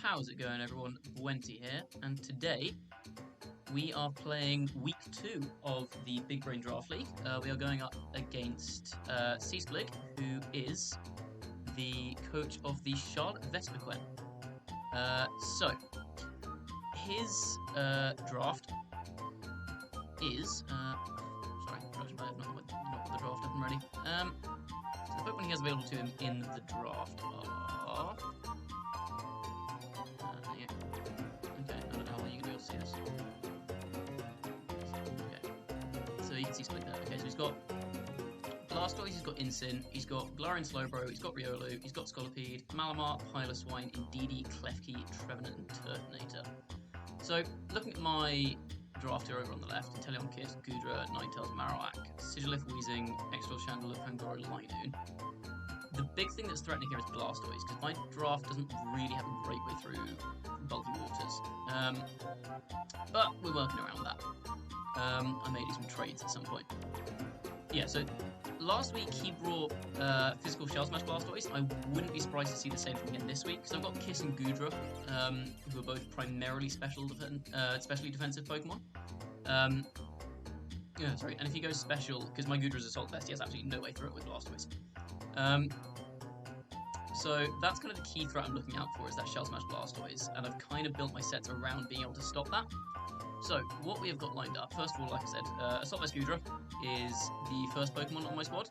How's it going, everyone? Buenti here, and today we are playing week 2 of the Big Brain Draft League. We are going up against Vespiquen, who is the coach of the Charlotte Vespiquen. So, his draft is... sorry, I have not got the draft up and ready. So the Pokemon he has available to him in the draft are... yeah. Okay, I don't know how well you can be able to see this. Okay, so you can see something there. Okay, so he's got Blastoise, he's got Incin, he's got Galarian Slowbro, he's got Riolu, he's got Scolipede, Malamar, Piloswine, Indeedee, Klefki, Trevenant, and Turtonator. So, looking at my draft here over on the left, Inteleon, Kiss, Goodra, Ninetales, Marowak, Sigilyph, Weezing, Extra Chandelure, Pangoro, Linoon. The big thing that's threatening here is Blastoise, because my draft doesn't really have a great way through bulky waters. But we're working around that. I may do some trades at some point. Yeah, so last week he brought physical Shell Smash Blastoise. I wouldn't be surprised to see the same thing again this week, because I've got Kiss and Goodra, who are both primarily specially defensive Pokemon. Yeah, sorry, and if he goes special, because my Goodra's Assault Vest, he has absolutely no way through it with Blastoise. So that's kind of the key threat I'm looking out for, is that Shell Smash Blastoise, and I've kind of built my sets around being able to stop that. So, what we have got lined up, first of all, like I said, Assault Vest Goodra is the first Pokemon on my squad.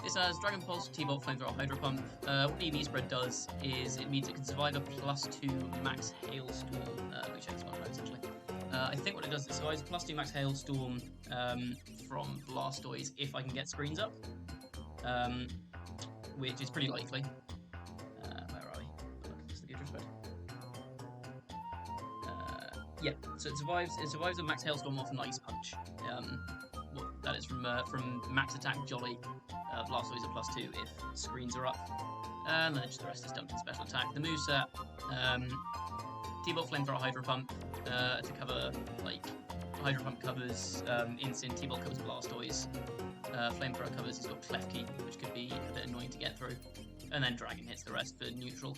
This has Dragon Pulse, T-Bolt, Flamethrower, Hydro Pump. What the EV spread does is it means it can survive a +2 max Hailstorm. Let me check this one out, essentially. I think what it does is it survives +2 max Hailstorm from Blastoise if I can get screens up, which is pretty likely. Where are we? What's the Goodra spread? Yeah, so it survives a max Hailstorm off an Ice Punch. Well, that is from max attack Jolly. Blastoise a +2 if screens are up. And then just the rest is dumped in special attack. The moveset, T-Bolt, Flamethrower, Hydro Pump to cover, like, Hydro Pump covers Incin, T-Bolt covers Blastoise, Flamethrower covers, he's got Klefki, which could be a bit annoying to get through. And then Dragon hits the rest for neutral.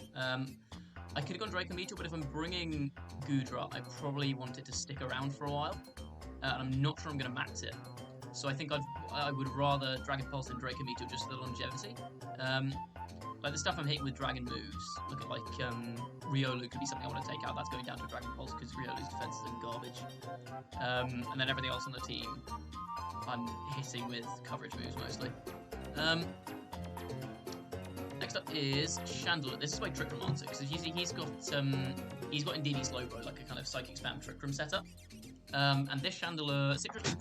I could have gone Draco Meteor, but if I'm bringing Goodra, I probably want it to stick around for a while, and I'm not sure I'm going to max it. So I think I would rather Dragon Pulse than Draco Meteor just for the longevity. Like the stuff I'm hitting with Dragon moves, look at like Riolu could be something I want to take out. That's going down to Dragon Pulse because Riolu's defenses are garbage. And then everything else on the team, I'm hitting with coverage moves mostly. Next up is Chandelure. This is my Trick Room answer, because he's got Indeedee Slowbro, like a kind of Psychic Spam Trick Room setup. And this Chandelure, Citrus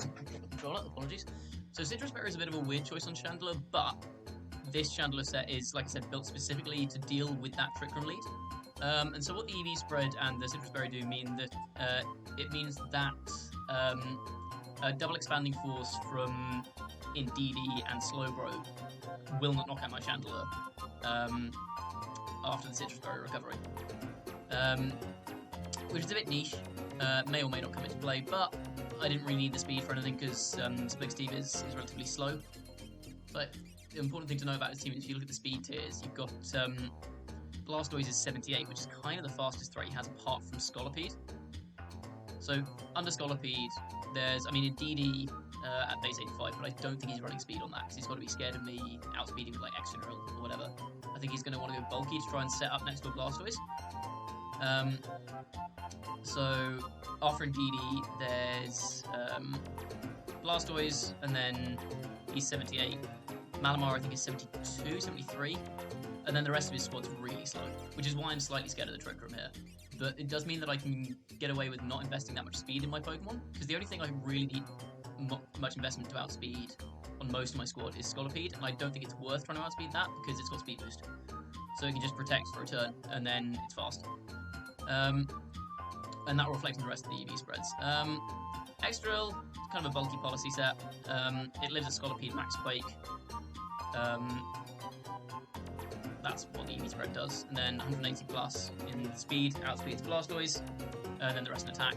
controller, apologies. So Citrus Berry is a bit of a weird choice on Chandelure, but this Chandelure set is, like I said, built specifically to deal with that Trick Room lead. And so what the EV spread and the Citrus Berry do mean that it means that a double expanding force from Indeedee and Slowbro will not knock out my Chandelure after the Citrus Berry recovery, which is a bit niche, may or may not come into play, but I didn't really need the speed for anything because Splig's team is relatively slow. But the important thing to know about his team is if you look at the speed tiers, you've got Blastoise is 78, which is kind of the fastest threat he has apart from Scolipede. So under Scolipede, Indeedee at base 85, but I don't think he's running speed on that because he's got to be scared of me outspeeding with like Extra Drill or whatever. I think he's going to want to go bulky to try and set up next to a Blastoise. So after Indeedee, there's Blastoise, and then he's 78. Malamar, I think, is 72, 73. And then the rest of his squad's really slow, which is why I'm slightly scared of the Trick Room here. But it does mean that I can get away with not investing that much speed in my Pokemon, because the only thing I really need much investment to outspeed on most of my squad is Scolipede, and I don't think it's worth trying to outspeed that because it's got speed boost. So it can just protect for a turn, and then it's fast. And that will reflect on the rest of the EV spreads. X-Drill, kind of a bulky policy set. It lives at Scolipede Max Quake. That's what the EV spread does. And then 180 plus in speed, outspeeds Blastoise, and then the rest in attack.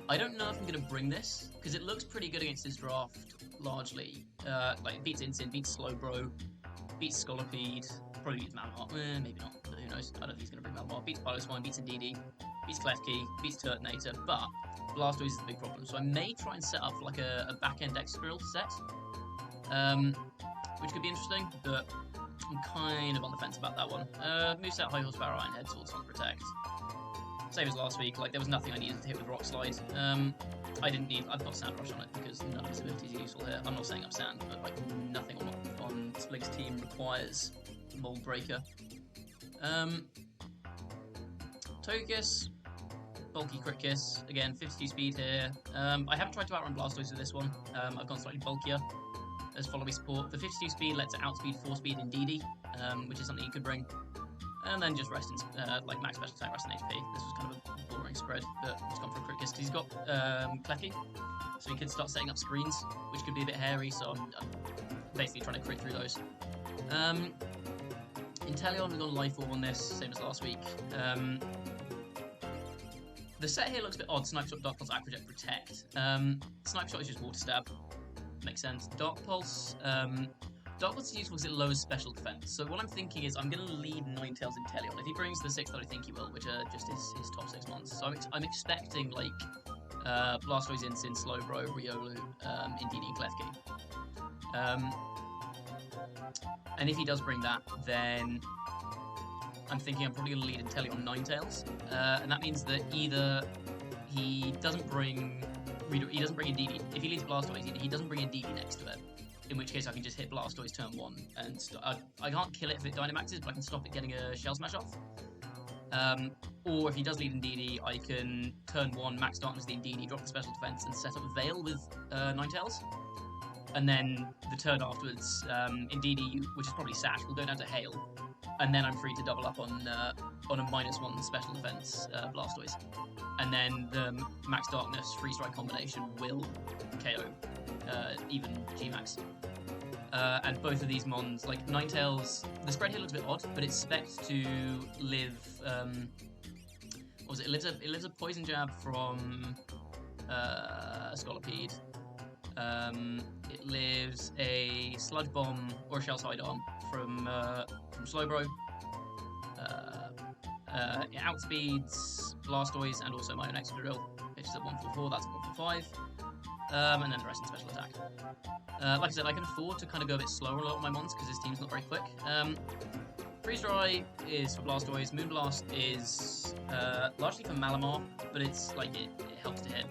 I don't know if I'm going to bring this, because it looks pretty good against his draft, largely. Like, it beats Incin, beats Slowbro, beats Scolipede, Probably beats Malamar. Maybe not, but who knows? I don't think he's going to bring Malamar. Beats Piloswine, beats Indeedee, beats Klefki, beats Turtonator, but Blastoise is the big problem. So I may try and set up like a back-end Excadrill set, which could be interesting, but I'm kind of on the fence about that one. Moveset, High Horsepower, Iron Head, Swords on Protect. Same as last week, like there was nothing I needed to hit with Rock Slide. I've got Sand Rush on it because none of his abilities are useful here. I'm not saying I'm Sand, but like nothing on Splig's team requires Mold Breaker. Togekiss, bulky Crit Kiss, again 52 speed here. I haven't tried to outrun Blastoise with this one. I've gone slightly bulkier as follow me support. The 52 speed lets it outspeed 4 speed Indeedee, which is something you could bring. And then just rest in, like max special attack, rest in HP. This was kind of a boring spread, but he's gone for a Crit Kiss because he's got Klefki, so he could start setting up screens, which could be a bit hairy, so I'm basically trying to crit through those. Inteleon, we've gone Life Orb on this, same as last week. The set here looks a bit odd. Snipe Shot, Dark Pulse, Aqua Jet, Protect. Snipe Shot is just Water Stab. Makes sense. Dark Pulse is useful because it lowers special defense. So what I'm thinking is I'm going to lead Ninetales Inteleon. If he brings the 6 that I think he will, which are just his top 6 mons. So I'm expecting like Blastoise, Incin, Slowbro, Riolu, Indeedee, and Klefki. And if he does bring that, then I'm thinking I'm probably going to lead Inteleon Ninetales. And that means that either he doesn't bring Indeedee. If he leads Blastoise, he doesn't bring Indeedee next to it. In which case I can just hit Blastoise turn 1 and I can't kill it if it Dynamaxes, but I can stop it getting a Shell Smash off. Or if he does lead Indeedee, I can turn 1, Max Darkness the Indeedee, drop the special defense, and set up Veil with Ninetales. And then the turn afterwards, Indeedee, which is probably Sash, will go down to Hail. And then I'm free to double up on a -1 special defense Blastoise. And then the Max Darkness Free Strike combination will KO even G-Max. And both of these mons, like Ninetales, the spread here looks a bit odd, but it's spec'd to live, what was it? It lives a Poison Jab from Scolipede. It lives a Sludge Bomb or a Shell Sidearm from Slowbro. It outspeeds Blastoise and also my own Excadrill, which is at 144, that's at 145. And then the rest in special attack. Like I said, I can afford to kind of go a bit slower on a lot of my mons because his team's not very quick. Freeze Dry is for Blastoise. Moonblast is largely for Malamar, but it's like it helps to hit.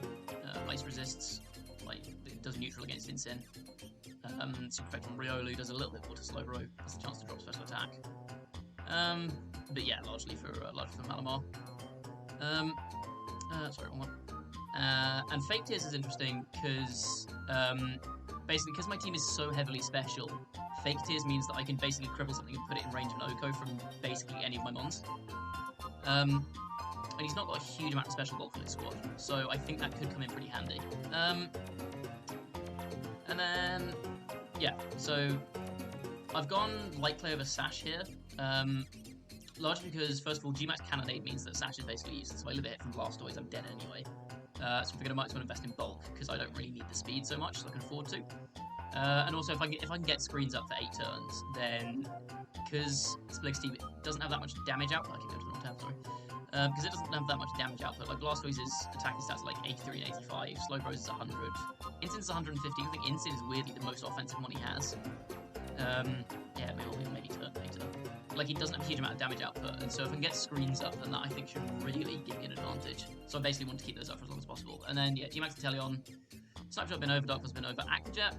Ice resists, like it does neutral against Incin. Super Effect from Riolu does a little bit more to Slowbro, has the chance to drop special attack. But yeah, largely for Malamar. Sorry, wrong one. And Fake Tears is interesting because basically because my team is so heavily special, Fake Tears means that I can basically cripple something and put it in range of an Oko from basically any of my mons. And he's not got a huge amount of special bulk in his squad, so I think that could come in pretty handy. And then yeah, so I've gone Light Clay over Sash here. Largely because, first of all, G-Max Cannonade means that Sash is basically useless. If I live a hit from Blastoise, I'm dead anyway. So I figured I might as well invest in bulk, because I don't really need the speed so much, so I can afford to. And also, if I can get screens up for 8 turns, then, because Splig's team doesn't have that much damage output, I keep going to the wrong tab, sorry. Because it doesn't have that much damage output, like Blastoise's attacking stats are like 83 and 85, Slowbro's is 100, Incin's 150, I think Incin is weirdly the most offensive one he has. Yeah, maybe Turtonator. Like, he doesn't have a huge amount of damage output, and so if I can get screens up, then that I think should really give me an advantage. So I basically want to keep those up for as long as possible. And then, yeah, G-Max Inteleon, Snapshot been over, Dark Pulse been over. Aqua Jet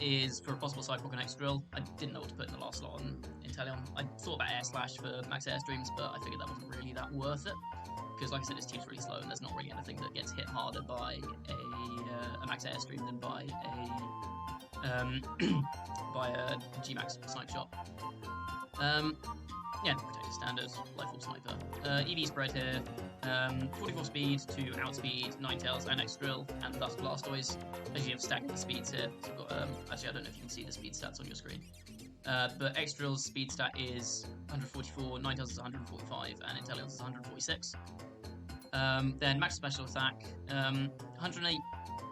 is for a possible Cyclock and Excadrill. I didn't know what to put in the last slot on Inteleon. I thought about Air Slash for max Airstreams, but I figured that wasn't really that worth it. Because, like I said, his team's really slow, and there's not really anything that gets hit harder by a max Airstream than by a G-Max Snipe Shot. Yeah, Protector Standard, Life Orb Sniper. EV spread here, 44 speed to outspeed Ninetales and Excadrill, and thus Blastoise, as you have staggered the speeds here. So we've got, actually, I don't know if you can see the speed stats on your screen. But Excadrill's speed stat is 144, Ninetales is 145, and Inteleon's is 146. Then max special attack, 108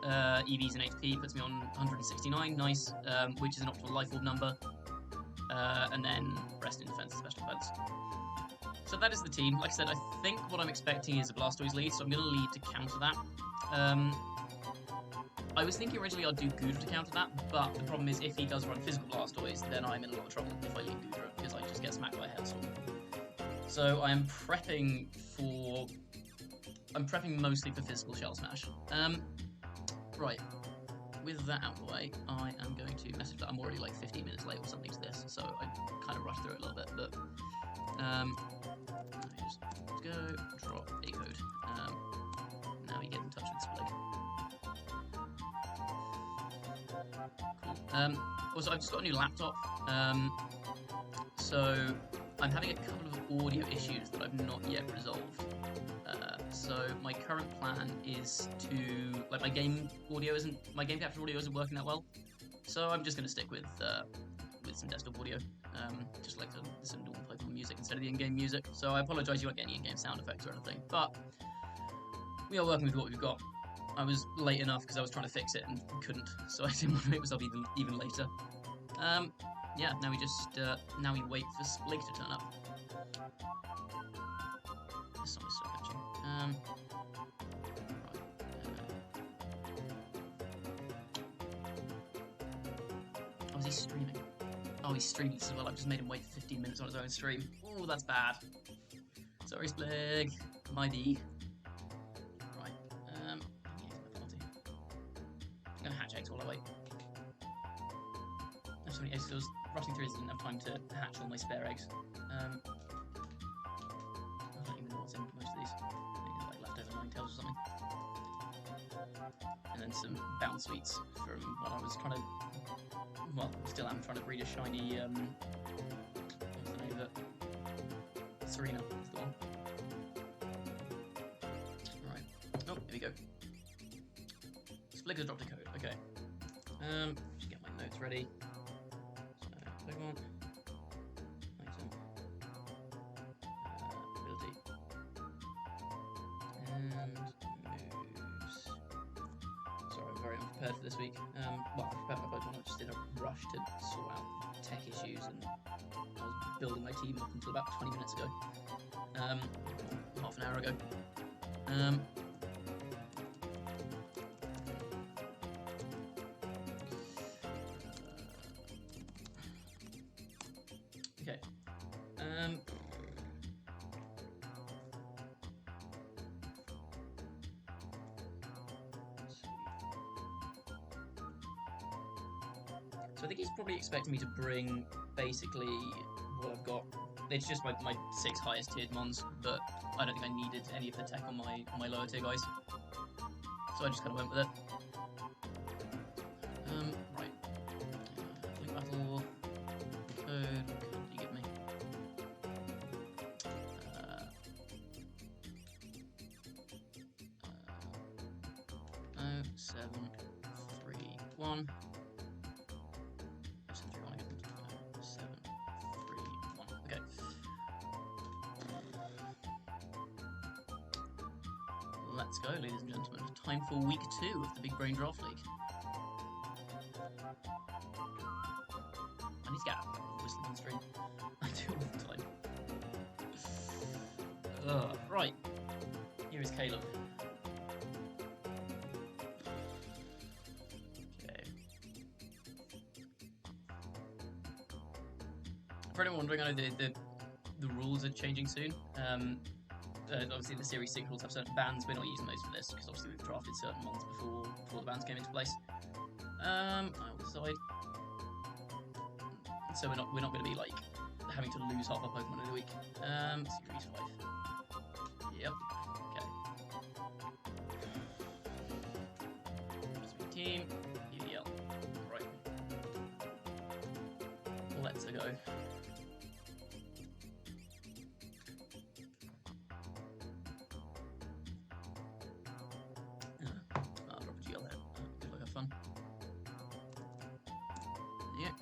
EVs and HP puts me on 169, nice, which is an optimal Life Orb number. And then rest in defense defense, special defense. So that is the team. Like I said, I think what I'm expecting is a Blastoise lead, so I'm going to lead to counter that. I was thinking originally I'd do Goodra to counter that, but the problem is if he does run physical Blastoise, then I'm in a lot of trouble if I lead Goodra, because I just get smacked by a Hailstorm. So I'm prepping mostly for physical Shell Smash. Right. With that out of the way, I am going to message that I'm already like 15 minutes late or something to this, so I kind of rushed through it a little bit, but just go, drop a code. Now we get in touch with Splig. Cool. Also, I've just got a new laptop, so I'm having a couple of audio issues that I've not yet resolved. So my current plan is to, like, my game capture audio isn't working that well, so I'm just going to stick with some desktop audio, just like some normal Pokemon music instead of the in-game music. So I apologise you won't get any in-game sound effects or anything, but we are working with what we've got. I was late enough because I was trying to fix it and couldn't, so I didn't want to make myself even later. Yeah, now we just now we wait for Splig to turn up. This song is so catchy. Oh, is he streaming? Oh, he's streaming this as well. I've just made him wait for 15 minutes on his own stream. Oh, that's bad. Sorry, Splig. My D. Right. I'm gonna hatch eggs while I wait. I have so many eggs, so I was rushing through this, didn't have time to hatch all my spare eggs. I don't even know what's in most of these. Maybe like leftover Ninetales or something. And then some bounce sweets from when I was trying to, well, still am trying to breed a shiny, what's the name of it? Serena is the one. Right. Oh, here we go. Splig has dropped a code. Okay. Just get my notes ready. So, Pokemon. Item. Ability. And moves. Sorry, I'm very unprepared for this week. Well, I prepared my Pokemon, I was just in a rush to sort out tech issues, and I was building my team up until about 20 minutes ago. Half an hour ago. Okay. So I think he's probably expecting me to bring basically what I've got. It's just my 6 highest tiered mons, but I don't think I needed any of the tech on my lower tier guys. So I just kind of went with it. Right. Link battle. Code. What code do you give me? 0731. 0731 again. 0731. Okay. Let's go, ladies and gentlemen. Time for week 2 of the Big Brain Draft League. I need to get out of whistling on stream. I do all the time. Right. Here is Caleb. Okay. For anyone wondering, I know the rules are changing soon. Obviously, the series 6 rules have certain bans. We're not using those for this because obviously we've drafted certain ones before the bans came into place. I will decide. So we're not going to be like having to lose half our Pokemon in a week. Series 5. Yep. Okay. Team BBDL. Right. Let's go. I'll drop a GL there. Good luck, have fun. Yep.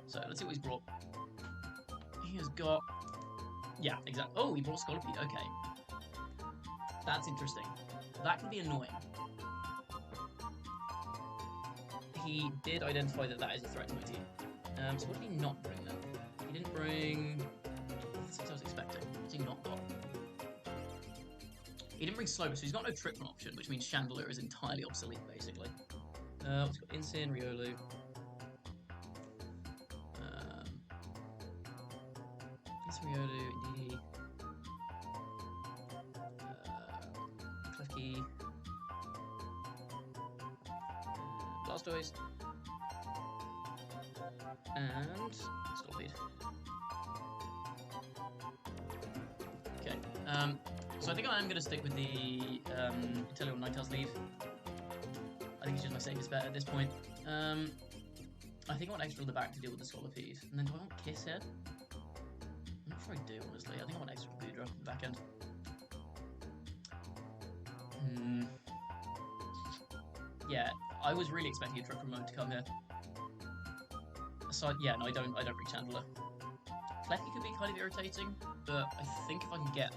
So let's see what he's brought. He has got, yeah, exactly. Oh, he brought Scolipede. Okay, that's interesting. That could be annoying. He did identify that is a threat to my team. So what did he not bring then? He didn't bring Slow, so he's got no Trick Run option, which means Chandelier is entirely obsolete, basically. We've got Incin, Riolu. Incin, Riolu, Indeedee. Klefki. Blastoise. And Scorpion. Okay. So I think I am going to stick with the Inteleon Ninetales lead. I think it's just my safest bet at this point. I think I want extra on the back to deal with the Scolipede. And then do I want Kiss here? I'm not sure I do, honestly. I think I want extra Boudra on the back end. Yeah, I was really expecting a Trick Room to come here. So yeah, no, I don't bring Chandler. Klefki could be kind of irritating, but I think if I can get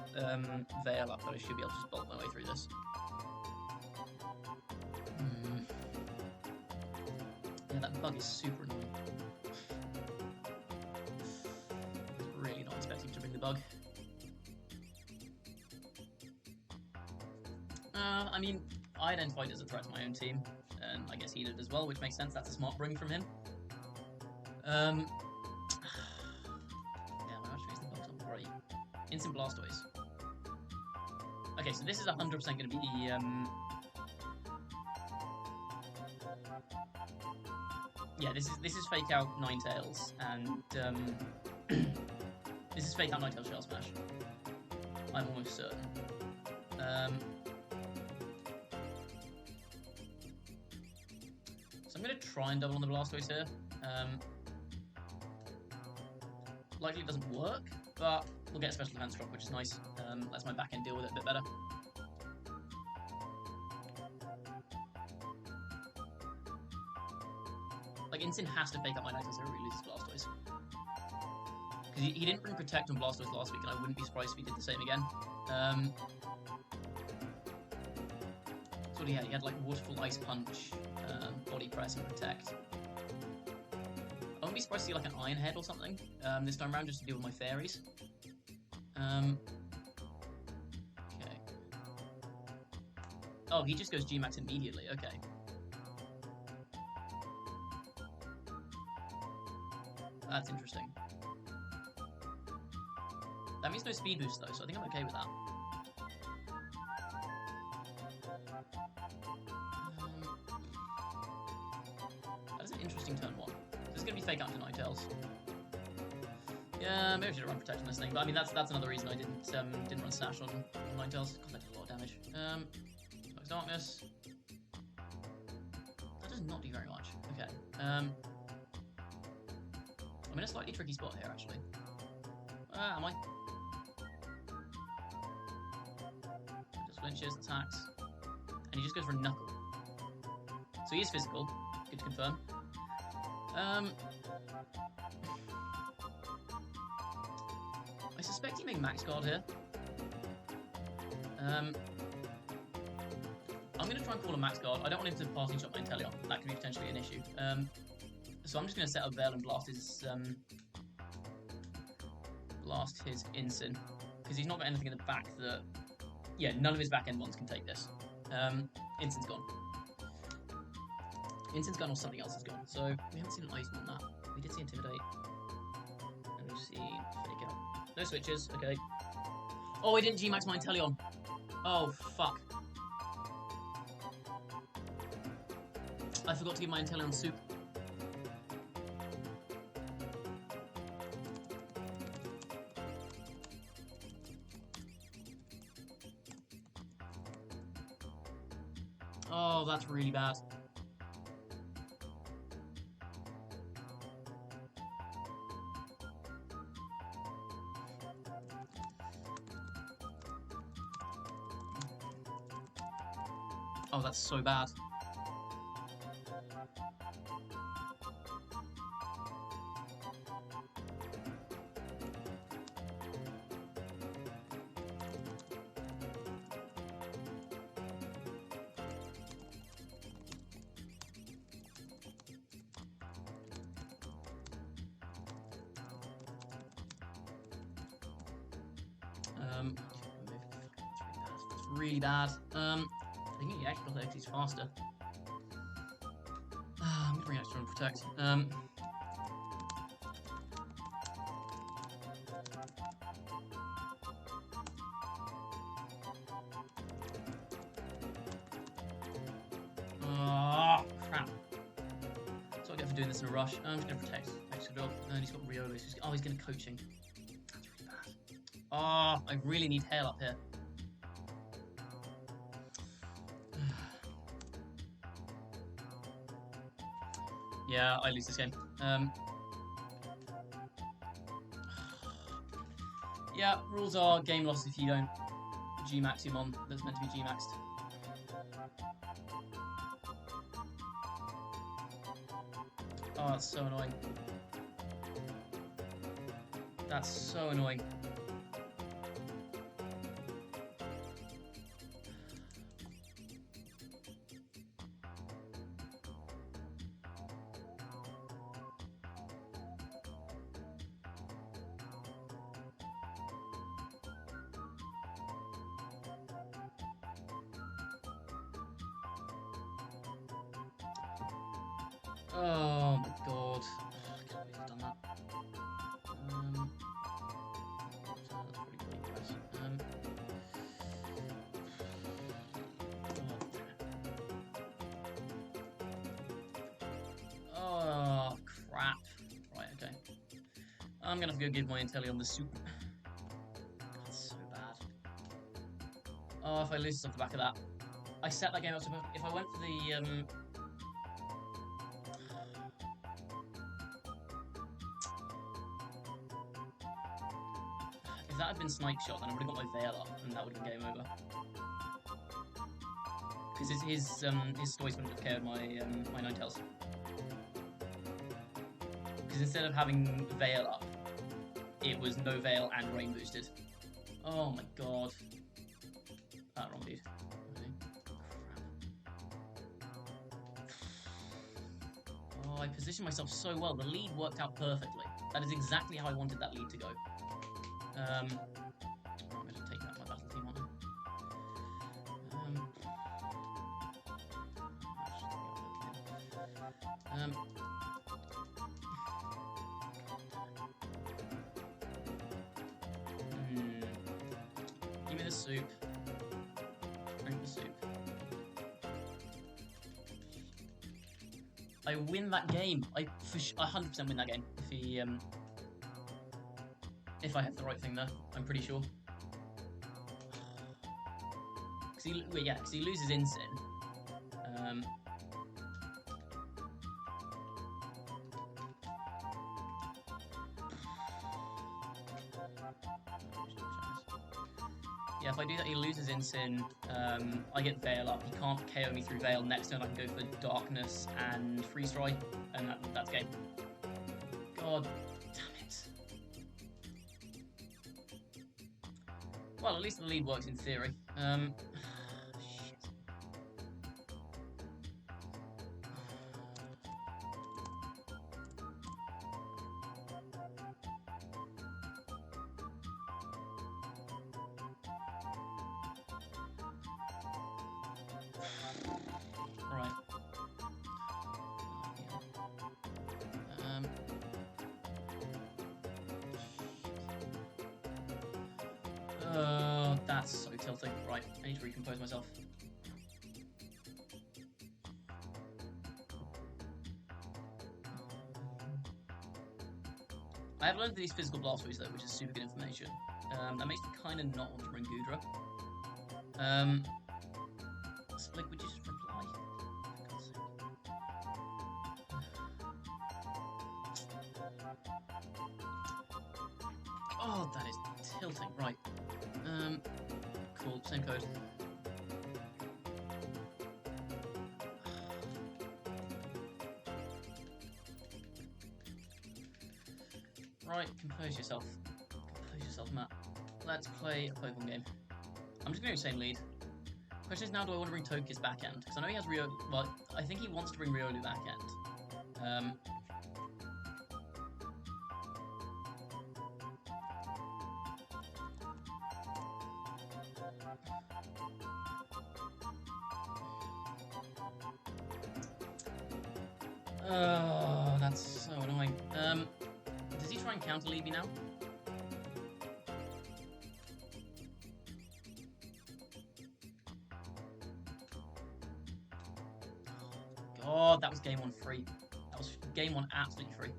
Veil up, I should be able to just bolt my way through this. Yeah, that bug is super annoying. I was really not expecting to bring the bug. I mean, I identified it as a threat to my own team, and I guess he did as well, which makes sense. That's a smart bring from him. Yeah, my match makes the bugs not great. Instant Blastoise. Okay, so this is 100% going to be yeah, this is fake out Ninetales, and this is fake out Ninetales Shell Smash. I'm almost certain. So I'm going to try and double on the Blastoise here. Likely it doesn't work, but we'll get a special defense drop, which is nice. Lets my back end deal with it a bit better. Like, Incin has to fake up my Ninetales here, really loses Blastoise. Because he didn't bring Protect on Blastoise last week, and I wouldn't be surprised if he did the same again. So what he had? He had like Waterfall, Ice Punch, Body Press, and Protect. I wouldn't be surprised to see like an Iron Head or something this time around, just to deal with my fairies. Okay. Oh, he just goes G-Max immediately. Okay. That's interesting. That means no speed boost though, so I think I'm okay with that. That is an interesting turn one. This is going to be fake out to Ninetales. Yeah, maybe I should have run Protect on this thing, but I mean that's another reason I didn't run Slash on Ninetales, because that did a lot of damage. Smoke's Darkness. That does not do very much. Okay. I'm in a slightly tricky spot here, actually. Am I? Just flinches, attacks, and he just goes for a Knuckle. So he is physical. Good to confirm. I suspect he may Max Guard here. I'm going to try and call a Max Guard. I don't want him to passing shot my Inteleon. That could be potentially an issue. So I'm just going to set up Veil and blast his Incin, because he's not got anything in the back that... Yeah, none of his back end ones can take this. Incin's gone. Incin's gone or something else is gone. So we haven't seen an Ice on that. We did see Intimidate. And we've seen Fake Out. No switches, okay. Oh, I didn't G-Max my Inteleon. Oh, fuck. I forgot to give my Inteleon soup. Oh, that's really bad. Oh, that's so bad. really bad. I think he actually protects, he's faster. I'm gonna bring extra on protect. Oh, crap. That's what I get for doing this in a rush. I'm just gonna protect extra dog. And he's got Riolu. So he's gonna coaching. That's really bad. Oh, I really need hail up here. Yeah, I lose this game. Yeah, rules are game loss if you don't G-max your mon that's meant to be G-maxed. Oh, that's so annoying. That's so annoying. Oh my god. I can't believe I've done that. That's pretty cool, guys. Oh, crap. Right, okay. I'm gonna have to go give my intelli on the soup. That's so bad. Oh, if I lose off the back of that. I set that game up to... If I went for the... If that had been Snipe Shot, then I would have got my Veil up, and that would have been game over. Because his Stoice wouldn't have KO'd my Ninetales. Because instead of having Veil up, it was no Veil and Rain boosted. Oh my god. Wrong dude. Okay. Crap. Oh, I positioned myself so well. The lead worked out perfectly. That is exactly how I wanted that lead to go. I'm going to take out my battle team on him. Give me the soup. Drink the soup. I win that game. I 100% win that game if I have the right thing there. I'm pretty sure. Because he loses Incin. Yeah, if I do that, he loses Incin. I get Veil up. He can't KO me through Veil. Next turn, I can go for Darkness and Freeze Dry, and that's game. God damn it. Well, at least the lead works in theory. Shit. Right. Oh, that's so tilting. Right, I need to recompose myself. I have learned these physical blastoids though, which is super good information. That makes me kind of not want to bring Goodra. Like, would you just reply? For God's sake. Oh, that is tilting. Right. Cool. Same code. Right, compose yourself. Compose yourself, Matt. Let's play a Pokemon game. I'm just going to do the same lead. Question is now, do I want to bring Togekiss back end? Because I know he has Rio. Well, I think he wants to bring Riolu back end. Oh, that's so annoying. Does he try and counter lead me now? God, that was game 1 free. That was game 1 absolutely free.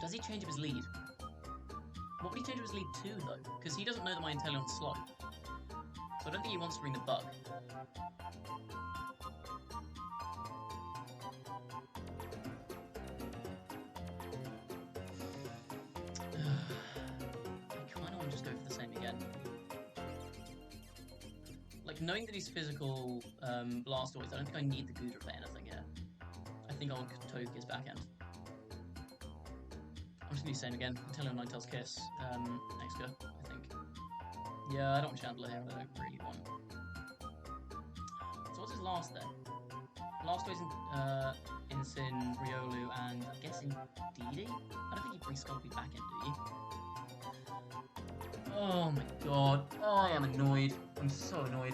Does he change up his lead? What would he change up his lead to, though? Because he doesn't know that my Inteleon's slow. So I don't think he wants to bring the bug. I kind of want to just go for the same again. Like, knowing that he's physical Blastoise, I don't think I need the Gudra for anything here. I think I'll Togekiss his back end. I'm just going to do the same again. Inteleon, Ninetales, Kiss. Next go, I think. Yeah, I don't want Chandler here. I don't really want. So what's his last then? Blastoise, Incin, Riolu, and I'm guessing Didi? I don't think he brings Scolipede back in, do you? Oh my god. Oh, I am annoyed. I'm so annoyed.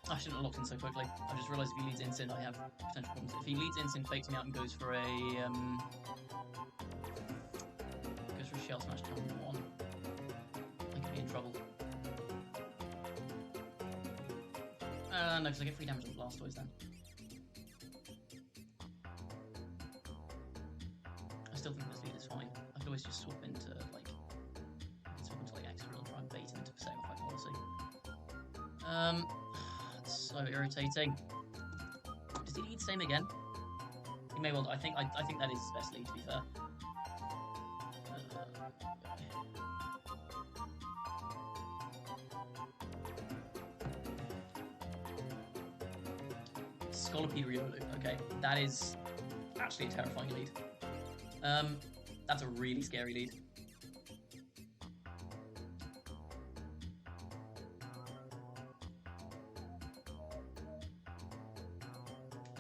I shouldn't have locked in so quickly. I just realised if he leads Incin, I have potential problems. If he leads Incin, fakes me out, and goes for a Shell Smash turn 1, I could be in trouble. No, because I get free damage on Blastoise then. I still think this lead is fine. I could always just swap into like X-Drill and try and bait him into setting off my policy. So irritating. Does he lead same again? He may well. I think that is his best lead, to be fair. Scolipede Riolu. Okay, that is actually a terrifying lead. That's a really scary lead.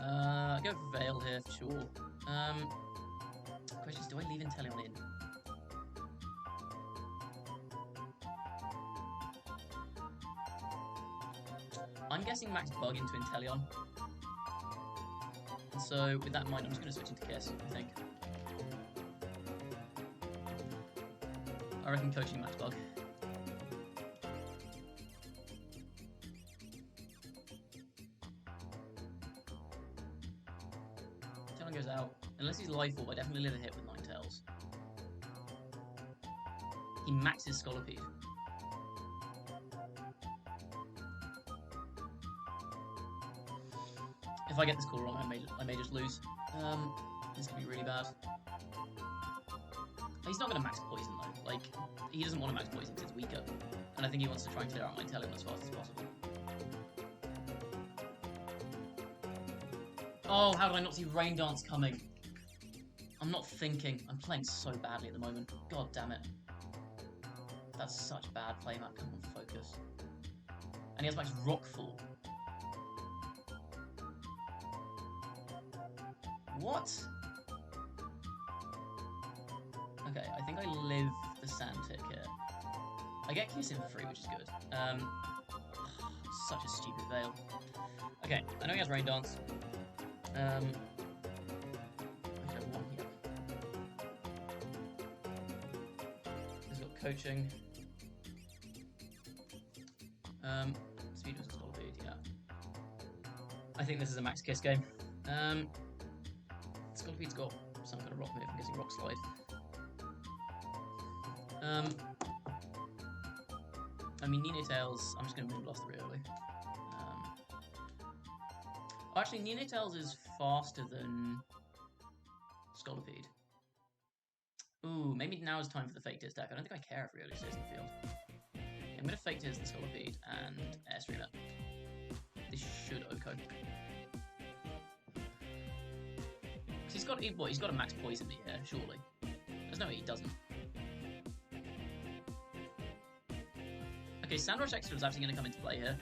I go for Veil here for sure. Question is, do I leave Inteleon in? I'm guessing Max Bug into Inteleon. And so, with that in mind, I'm just going to switch into Kiss, I think. I reckon coaching Max Bug. Goes out. Unless he's Life Orb, I definitely live a hit with Ninetales. He maxes Scolipede. If I get this call wrong, I may just lose. This could be really bad. He's not going to max Poison though. Like, he doesn't want to max Poison because it's weaker. And I think he wants to try and clear out my Inteleon as fast as possible. Oh, how did I not see Rain Dance coming? I'm not thinking. I'm playing so badly at the moment. God damn it. That's such bad play, Matt. Come on, focus. And he has max Rockfall. What? Okay, I think I live the Sand Tick here. I get Kiss in for free, which is good. Such a stupid Veil. Okay, I know he has Rain Dance. Actually, I have one here. He's got Coaching. Speed was a Scolipede, yeah. I think this is a Max Kiss game. Scolipede's got some kind of rock move, I'm guessing Rock Slide. I mean, Ninetales, I'm just going to Moonblast the Riolu. Actually, Ninetales is faster than Scolipede. Ooh, maybe now is time for the Fake Tears deck. I don't think I care if Riolu stays in the field. Okay, I'm going to Fake Tears the Scolipede and Airstream it. This should OHKO. Because he's got he's got a max poison me here, surely. There's no way he doesn't. Okay, Sandrush Extra is actually going to come into play here.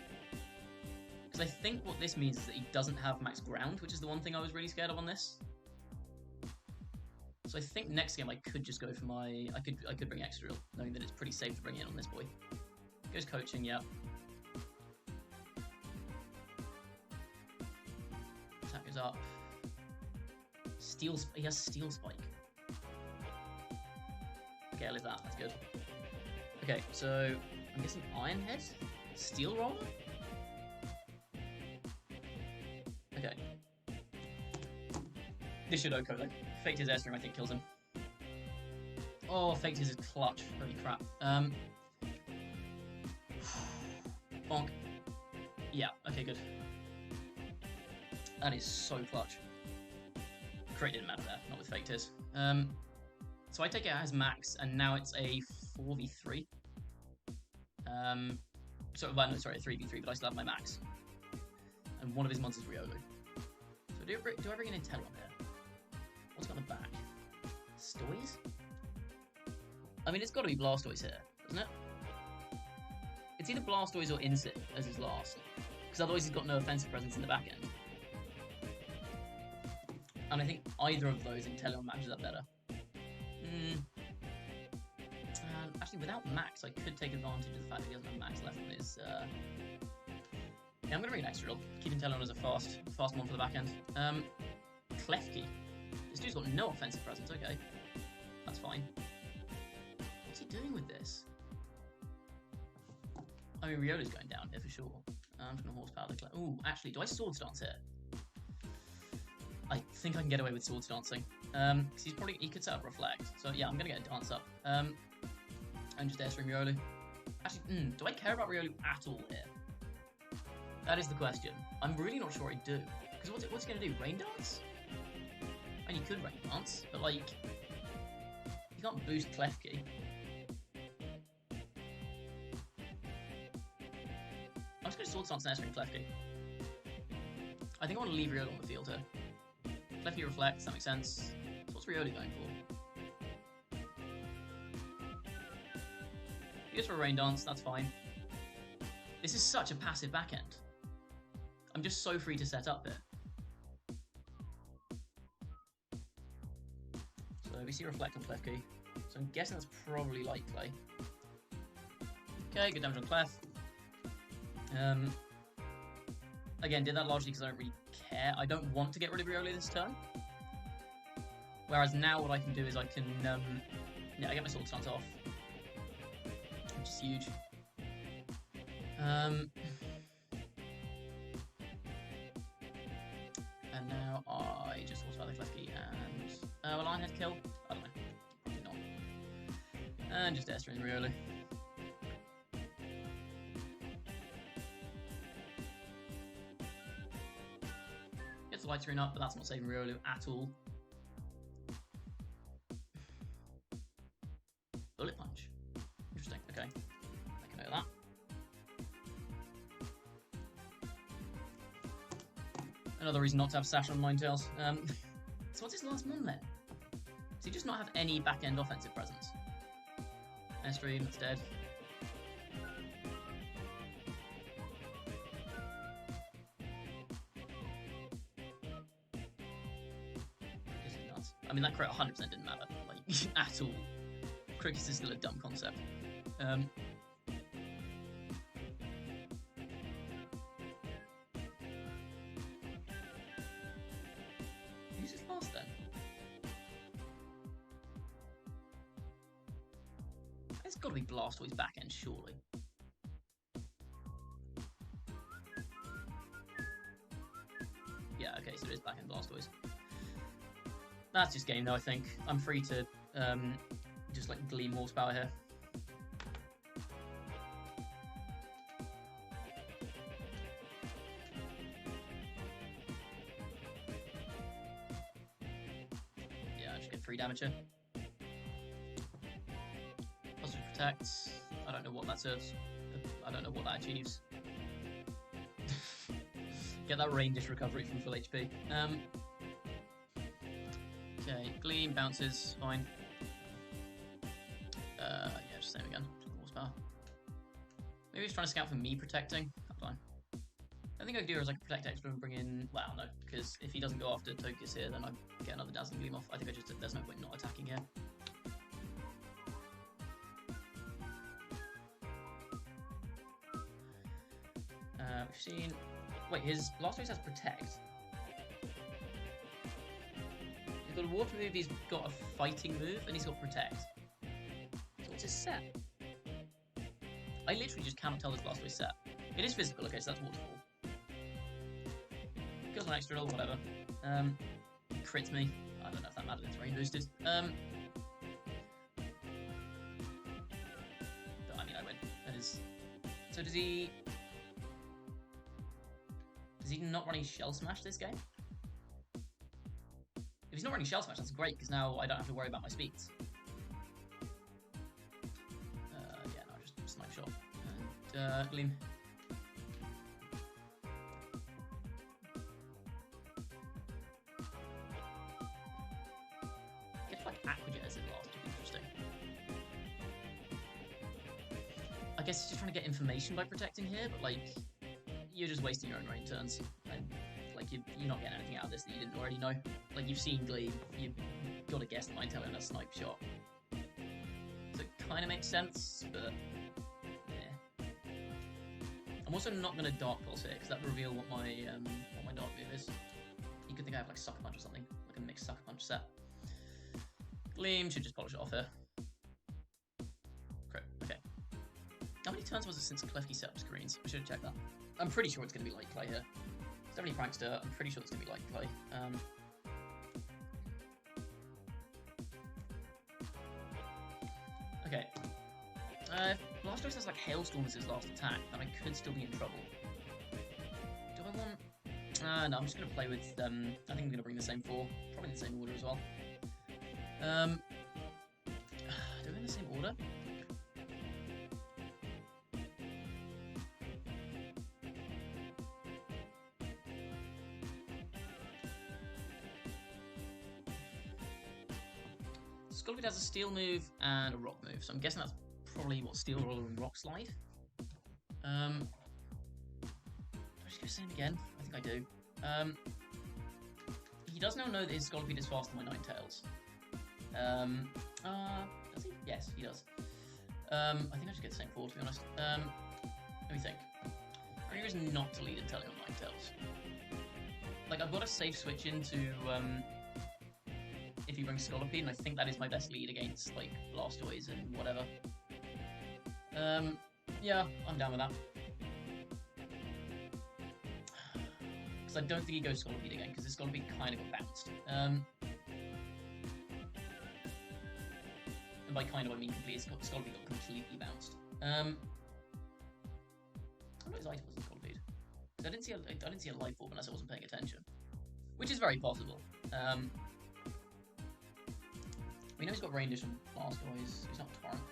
Because I think what this means is that he doesn't have max ground, which is the one thing I was really scared of on this. So I think next game I could just go for my... I could bring Extra, knowing that it's pretty safe to bring in on this boy. Goes coaching, yeah. Attack goes up. He has Steel Spike. Okay, I live that. That's good. Okay, so I'm guessing Iron Head? Steel Roller? Okay. This should OHKO though. Faked his Airstream, I think, kills him. Oh, faked his clutch. Holy crap. Bonk. Yeah, okay, good. That is so clutch. Crit didn't matter there, not with faked his. So I take it as max, and now it's a 4v3. Well, no, sorry, a 3v3, but I still have my max. And one of his monsters is Riolu. So do I bring an Intellon here? What's got on the back? Stoys? I mean, it's got to be Blastoise here, doesn't it? It's either Blastoise or Incin as his last. Because otherwise he's got no offensive presence in the back end. And I think either of those Intellon matches up better. Actually, without Max, I could take advantage of the fact that he doesn't have Max left on his... Yeah, I'm going to bring an Extra. Keep Intellon as a fast one for the back end. Klefki. This dude's got no offensive presence, okay. That's fine. What's he doing with this? I mean, Riola's going down here for sure. I'm just going to horsepower the Klefki. Ooh, actually, do I Swords Dance here? I think I can get away with Swords Dancing. Because he could set up Reflect. So yeah, I'm going to get a Dance up. And just Airstream Riolu. Actually, do I care about Riolu at all here? That is the question. I'm really not sure I do. Because what's he going to do? Rain Dance? I mean, he could Rain Dance, but like... You can't boost Klefki. I'm just going to Swords Dance and Airstream Klefki. I think I want to leave Riolu on the field here. Klefki Reflects, that makes sense. So what's Riolu going for? He goes for a Rain Dance, that's fine. This is such a passive backend. I'm just so free to set up here. So we see Reflect on Klefki. So I'm guessing that's probably Light Clay. Okay, good damage on Clef. Again, did that largely because I don't really care. I don't want to get rid of Riolu this turn. Whereas now what I can do is I can... yeah, I get my Sword Stance off. Which is huge. And now I just horsepower the Klefki and... will Iron Head kill? I don't know. Probably not. And just Airstream Riolu. Gets the Light Screen up, but that's not saving Riolu at all. Bullet Punch. Interesting, okay. I can know that. Another reason not to have Sash on Ninetales. So what's his last mon then? Does he just not have any back-end offensive presence? Airstream, that's dead. Cricket is nuts. I mean, that crit 100% didn't matter, like, at all. Cricket is still a dumb concept. Who's his last then? It's got to be Blastoise back end, surely. Yeah, okay, so it is back end Blastoise. That's just game though, I think. I'm free to just like gleam horsepower here. Yeah, I just get 3 damage here. Positive protects. I don't know what that says. I don't know what that achieves. Get that rain dish recovery from full HP. Okay, Gleam bounces, fine. Yeah, just same again. Horsepower. Maybe he's trying to scout for me protecting. That's fine. I think I could do it as like a protect extra and bring in. Well, no, because if he doesn't go after Tokius here, then I get another Dazzling Gleam off. I think there's no point not attacking here. We've seen. Wait, his last race has protect. He's got a water move, he's got a fighting move, and he's got protect. So what's his set? I literally just cannot tell this last race set. It is physical, okay, so that's waterfall. Kills an extra, whatever. Crits me. I don't know if that matters, it's rain boosted. But I mean, I win. That is. So does he. Is he not running Shell Smash this game? If he's not running Shell Smash, that's great, because now I don't have to worry about my speeds. Yeah, no, just Snipe Shot. And, Gleam. Get like Aquajet as it last would be interesting. I guess he's just trying to get information by protecting here, but like, you're just wasting your own rain turns. And, like, you're not getting anything out of this that you didn't already know. Like, you've seen Gleam, you've got to guess that Ninetale and a Snipe Shot. So it kind of makes sense, but yeah. I'm also not going to Dark Pulse here, because that will reveal what my Dark move is. You could think I have like Sucker Punch or something, like a mixed Sucker Punch set. Gleam should just polish it off here. Great, okay. How many turns was it since Klefki set up screens? I should have checked that. I'm pretty sure it's going to be Light Clay here. It's definitely Prankster. I'm pretty sure it's going to be Light Clay. Okay. Blastoise has like Hailstorm as his last attack, and I could still be in trouble. Do I want... no, I'm just going to play with... I think I'm going to bring the same four. Probably in the same order as well. Do I in the same order? Scolipede has a Steel move and a Rock move, so I'm guessing that's probably what Steel Roller and Rock Slide. Do I just go same again? I think I do. He does now know that his Scolipede is faster than my Ninetales. Does he? Yes, he does. I think I just get the same four, to be honest. Let me think. The only reason not to lead Inteleon on Ninetales. Like, I've got a safe switch into, if he brings Scolipede, and I think that is my best lead against, like, Blastoise and whatever. Yeah, I'm down with that. Because I don't think he goes Scolipede again, because his Scolipede kind of got bounced. And by kind of, I mean completely, Scolipede got completely bounced. I know his item wasn't Scolipede. Because I didn't see a Life Orb unless I wasn't paying attention. Which is very possible. We know he's got Rain Dish on Blastoise. He's not Torrent,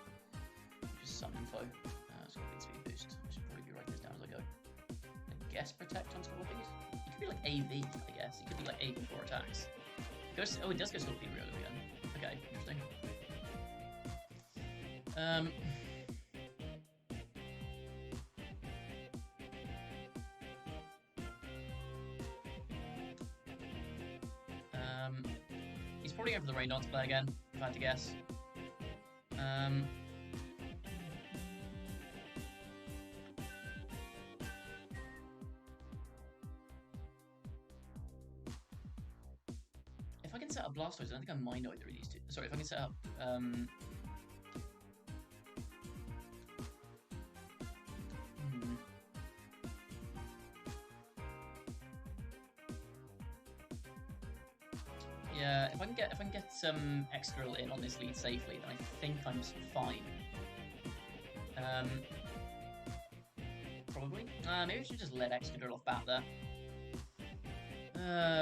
which is some info. Scolipede speed boost. I should probably be writing this down as I go. I guess Protect on Scolipede. He could be like AV, I guess. He could be like AV 4 attacks. Oh, it does go Scolipede Riolu again. Okay, interesting. He's probably going for the Rain Dance play again, if I had to guess. If I can set up Blastoise, I don't think I mind either of these two. Sorry, if I can set up... Yeah, if I can get some Excadrill in on this lead safely, then I think I'm fine. Probably. Maybe we should just let Excadrill off bat there.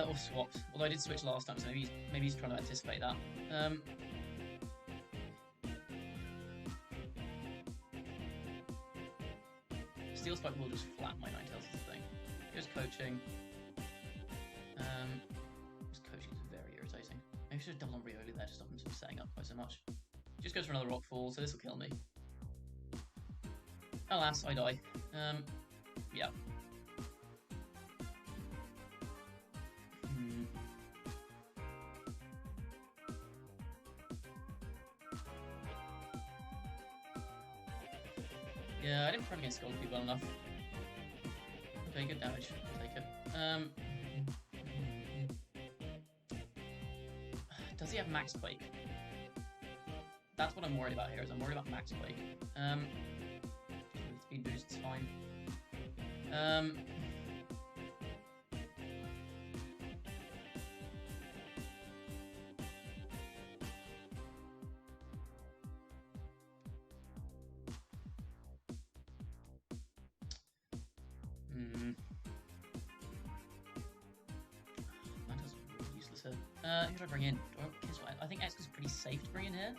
Or swapped. Although I did switch last time, so maybe he's trying to anticipate that. Steel Spike will just flatten my Ninetales is the thing. Here's coaching. This coaching is very irritating. Maybe I should have doubled on Riolu there to stop him from setting up quite so much. Just goes for another rock fall, so this will kill me. Alas, I die. Yeah. Yeah, I didn't front against Scolopy well enough. Okay, good damage. I'll take it. Does he have Max Quake? That's what I'm worried about here, is I'm worried about Max Quake. Speed boost's fine. That does really useless here. Who should I bring in? I think X is pretty safe to bring in here.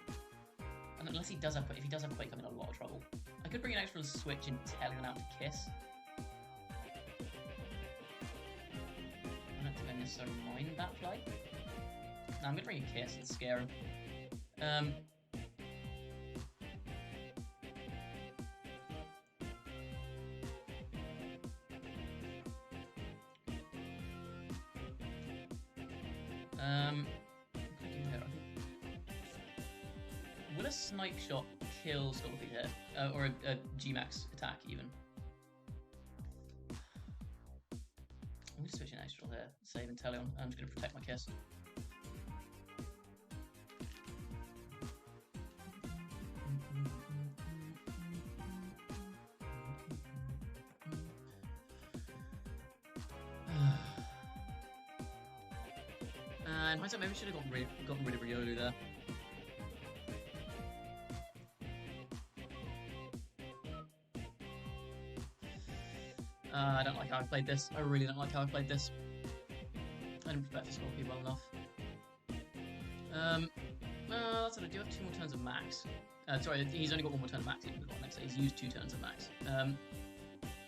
And unless he does have Quake, if he does have Quake, I'm in a lot of trouble. I could bring an extra switch Inteleon out to Kiss. I don't think I necessarily mind that play. No, I'm gonna bring a Kiss and scare him. Will a Snipe Shot kill Scolopy here? Or a G-Max attack, even? I'm going to switch an extra here. Save Inteleon. I'm just going to protect my Kiss. In hindsight, maybe we should have gotten rid of Riolu there. I don't like how I played this. I really don't like how I played this. I didn't prepare for Scolopy well enough. That's what I do. Have 2 more turns of Max. Sorry, he's only got 1 more turn of Max. He's used 2 turns of Max.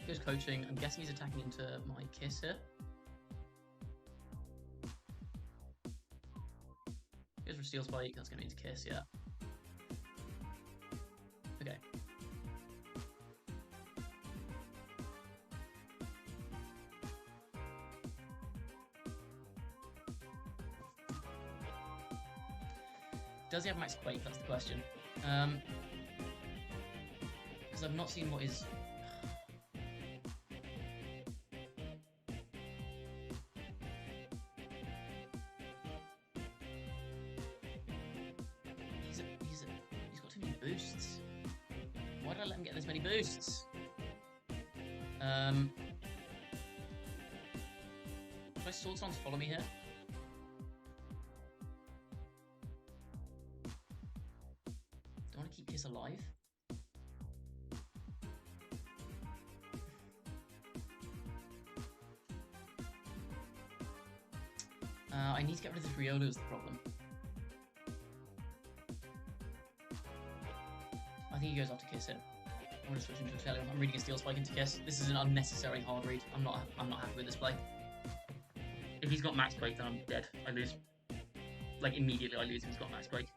Here's coaching. I'm guessing he's attacking into my Kiss here. Here's for Steel Spike. That's going to be into Kiss, yeah. Okay. Does he have Max Quake? That's the question. Because I've not seen what is... He's got too many boosts. Why did I let him get this many boosts? Should I Sword Stance follow me here? Kiss alive. I need to get rid of this Riolu is the problem. I think he goes after Kiss here. I'm going to switch into Inteleon. I'm reading a Steel Spike into Kiss. This is an unnecessary hard read. I'm not happy with this play. If he's got Max Quake, then I'm dead. I lose. Like immediately I lose if he's got Max Quake.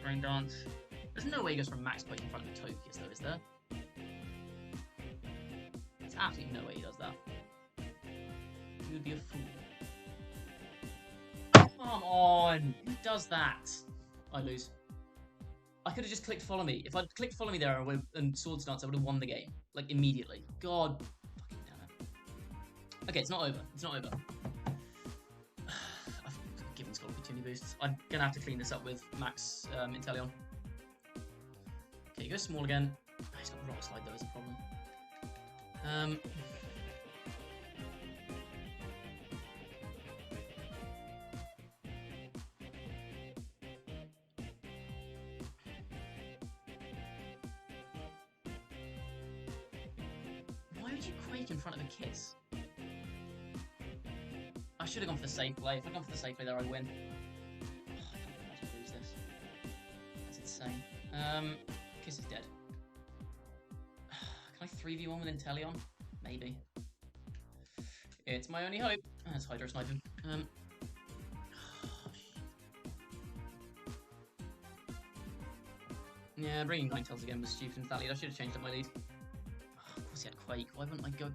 Rain Dance. There's no way he goes from Max Quake in front of the Togekiss though, is there? There's absolutely no way he does that. He would be a fool. Come on! Who does that? I lose. I could have just clicked follow me. If I'd clicked follow me there and Sword Stance, I would have won the game. Like immediately. God fucking damn it. Okay, it's not over. It's not over. Given Scolopy too many boosts. I'm going to have to clean this up with Max Inteleon. Okay, he goes small again. Oh, he's got Rock Slide though, is a problem. Why would you Quake in front of a Kiss? I should have gone for the safe play. If I'd gone for the safe play there, I'd win. Oh, I can't believe I lose this. That's insane. Kiss is dead. Can I 3v1 with Inteleon? Maybe. It's my only hope. Let's Hydro Snipe him. Yeah, bringing Ninetales again was stupid into that lead. I should have changed up my lead. Oh, of course he had Quake. Why wouldn't I go... Why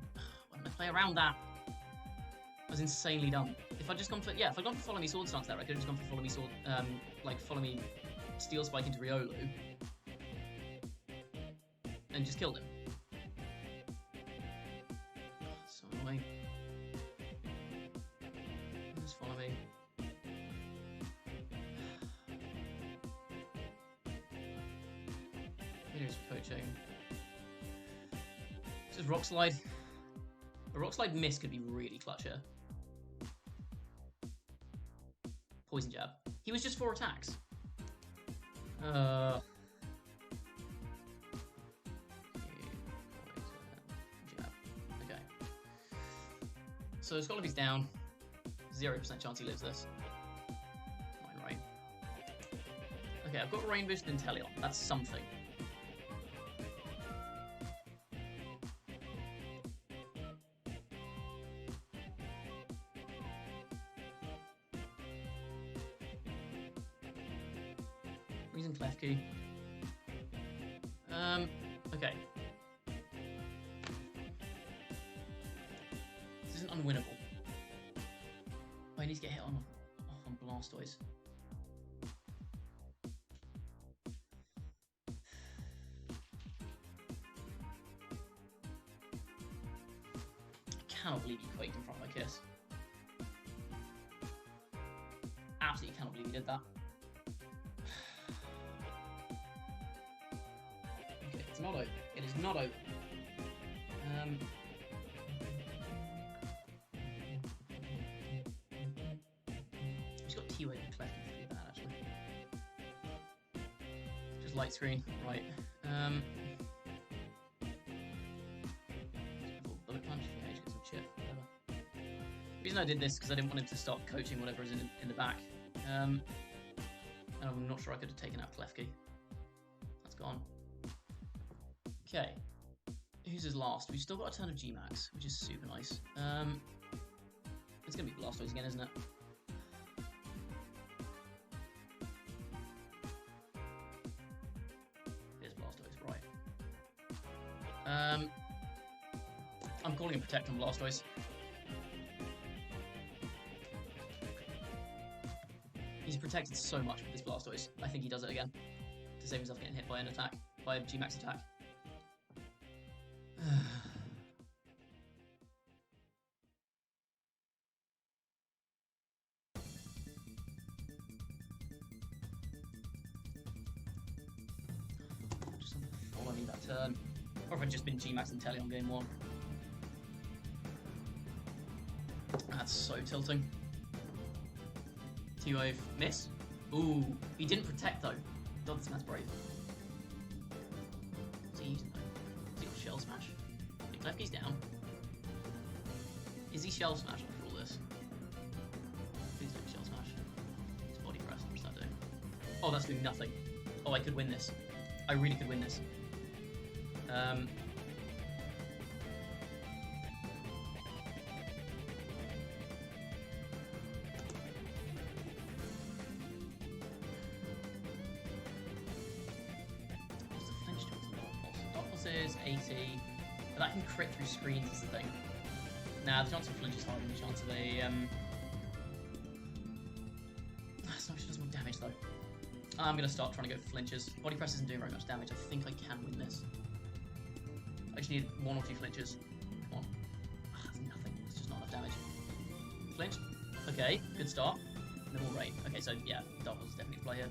wouldn't I play around that? I was insanely dumb. If I'd just gone for... Yeah, if I'd gone for Follow Me Sword Stance there, I could have just gone for Follow Me Sword... like, Follow Me Steel Spike into Riolu. And just killed him. So annoying. Just follow me. Here's coaching. This is Rock Slide. A Rock Slide miss could be really clutch here. Poison Jab. He was just 4 attacks. Jab. Okay. So Scolopy's down. 0% chance he lives this. Mine, right? Okay, I've got Rain Boost and Inteleon. That's something. Reason Klefki. Okay. This isn't unwinnable. I need to get hit on Blastoise. I cannot believe you quaked in front of my Kiss. Absolutely cannot believe you did that. Okay, it's not open. It is not open. He's got T-Wave and Klefki pretty bad, actually. Just light screen, right. Bullet punch, yeah, he's got some chip, whatever. The reason I did this because I didn't want him to stop coaching whatever is in the back. And I'm not sure I could have taken out Klefki. That's gone. Okay. Who's his last? We've still got a ton of G-Max, which is super nice. It's going to be Blastoise again, isn't it? There's Blastoise, right. I'm calling him Protect on Blastoise. He's protected so much with this Blastoise. I think he does it again to save himself getting hit by an attack, by a G-Max attack. Just follow me that turn. Or if I'd just been G-Max and Telly on game 1. That's so tilting. T-Wave, miss. Ooh, he didn't protect though. God, this man's brave. What's he using though? Has he got Shell Smash? Okay, Klefki's down. Is he Shell Smash after all this? Please don't Shell Smash. It's Body Press, what's that doing? Oh, that's doing nothing. Oh, I could win this. I really could win this. Is 80, but that can crit through screens is the thing. Nah, the chance of flinch is higher than the chance of a Smash does more damage though. I'm gonna start trying to go for flinches. Body Press isn't doing very much damage. I think I can win this. I just need 1 or 2 flinches. Come on. That's nothing. It's just not enough damage. Flinch. Okay, good start. And then we'll raid. Okay, so yeah, doubles definitely play here.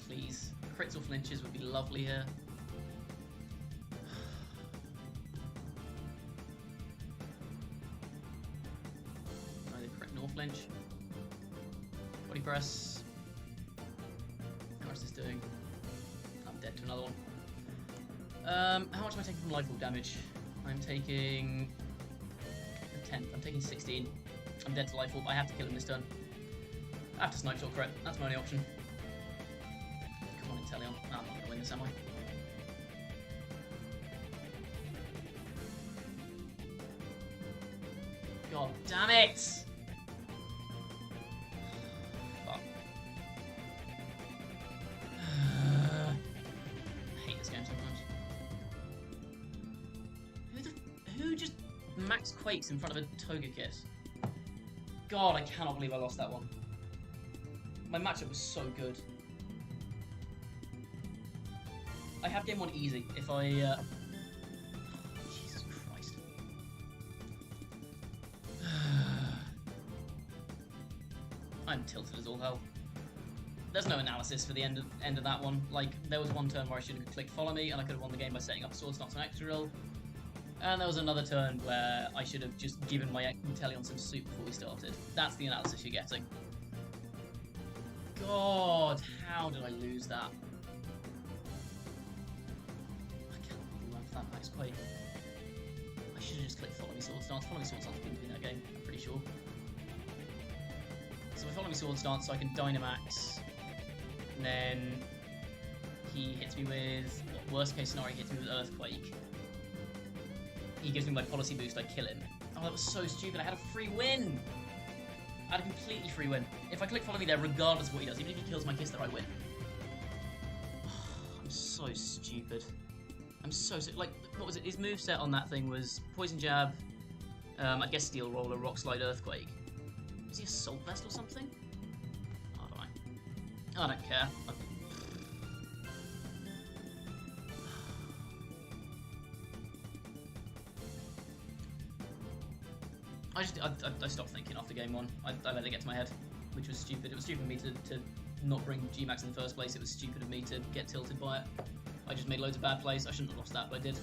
Please. Crits or flinches would be lovely here. Neither crit nor flinch. Body Press. How much is this doing? I'm dead to another one. How much am I taking from life orb damage? I'm taking a 10th. I'm taking 16. I'm dead to life orb. I have to kill him this turn. I have to snipe shot crit. That's my only option. Inteleon. No, I'm not going to win this, am I? God damn it! Fuck. max Quakes in front of a Togekiss. God, I cannot believe I lost that one. My matchup was so good. I have game 1 easy if I... Jesus Christ. I'm tilted as all hell. There's no analysis for the end of that one. Like, there was one turn where I should have clicked follow me, and I could have won the game by setting up a Sword Stance and Extra Drill. And there was another turn where I should have just given my Inteleon some soup before we started. That's the analysis you're getting. God, how did I lose that? I can't believe I went for that Max Quake. I should have just clicked follow me Sword Stance. Follow me Sword Stance wouldn't win that game, I'm pretty sure. So I follow me Sword Stance so I can Dynamax. And then he hits me with, worst case scenario, he hits me with Earthquake. He gives me my policy boost, I kill him. Oh, that was so stupid, I had a free win! I had a completely free win. If I click follow me there, regardless of what he does, even if he kills my Kister, I win. I'm so stupid. I'm so, like, what was it? His moveset on that thing was Poison Jab, I guess Steel Roller, Rock Slide, Earthquake. Is he Assault Vest or something? I don't know. I don't care. I stopped thinking after game 1. I let it get to my head, which was stupid. It was stupid of me to not bring G-Max in the first place. It was stupid of me to get tilted by it. I just made loads of bad plays. I shouldn't have lost that, but I did.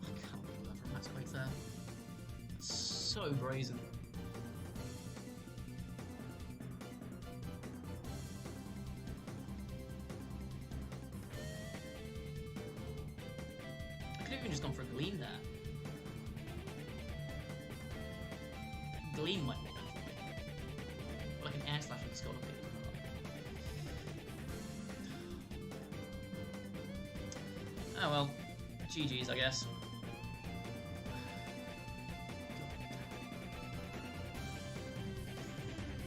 I can't believe that for a Max Quake there. That's so brazen. I could have even just gone for a Gleam there. Gleam might make that for me. But like an Air Slash with a Skull Appeal. Oh well, GG's I guess.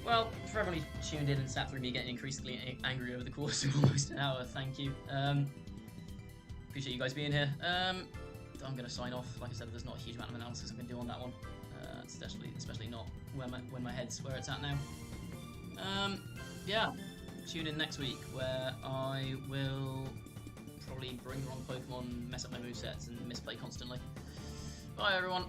Well, for everyone who tuned in and sat through me getting increasingly angry over the course of almost an hour, thank you. Appreciate you guys being here. I'm going to sign off. Like I said, there's not a huge amount of analysis I can do on that one. Especially not when my head's where it's at now. Yeah, tune in next week where I will probably bring the wrong Pokemon, mess up my movesets, and misplay constantly. Bye everyone!